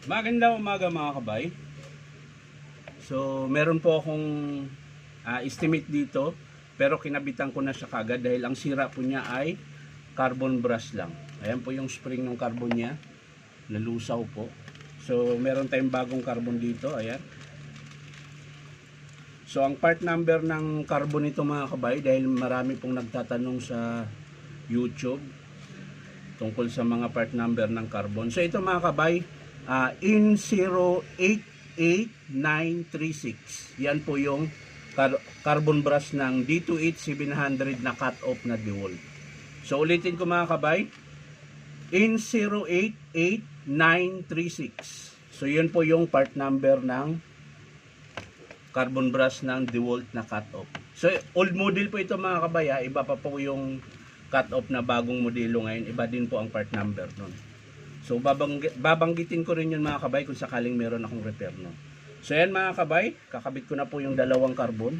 Magandang umaga mga kabay. So meron po akong estimate dito, pero kinabitan ko na siya kagad dahil ang sira po niya ay carbon brush lang. Ayan po yung spring ng carbon niya, nalusaw po. So meron tayong bagong carbon dito, ayan. So ang part number ng carbon nito mga kabay, dahil marami pong nagtatanong sa YouTube tungkol sa mga part number ng carbon. So ito mga kabay, in 088936. Yan po yung carbon brush ng D2H700 na cut off na DeWalt. So ulitin ko mga kabay, in 088936. So yun po yung part number ng carbon brush ng DeWalt na cut off. So old model po ito mga kabay, iba pa po yung cut off na bagong modelo ngayon, iba din po ang part number nun. So babanggitin ko rin yun mga kabay kung sakaling meron akong repair no. So yan mga kabay, kakabit ko na po yung dalawang carbon.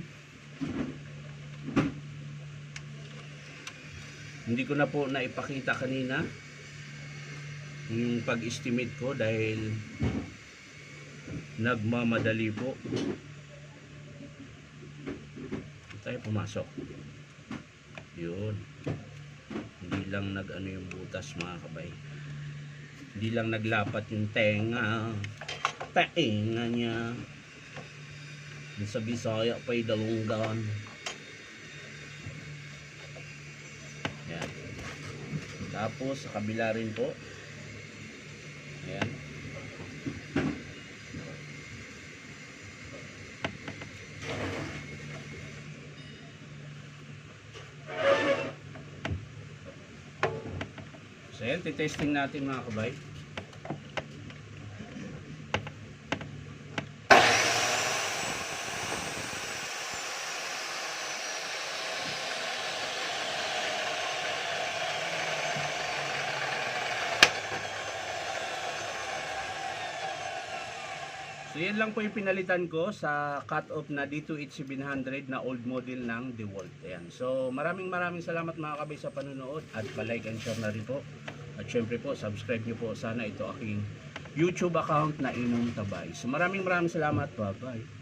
Hindi ko na po naipakita kanina yung pag-estimate ko dahil nagmamadali po. Tayo pumasok. Yun. Hindi lang nag-ano yung butas mga kabay. Hindi lang naglapat yung tainga niya. Sa Bisaya pa'y dalunggan. Ayan. Tapos sa kabila rin po. Ayan. So ayan, titesting natin mga kabay. So yan lang po yung pinalitan ko sa cut-off na D2H700 na old model ng DeWalt. Ayan. So maraming salamat mga kabay sa panonood at pa-like and share na rin po. At syempre po, subscribe nyo po sana ito aking YouTube account na Inong Tabay. So maraming salamat. Bye-bye.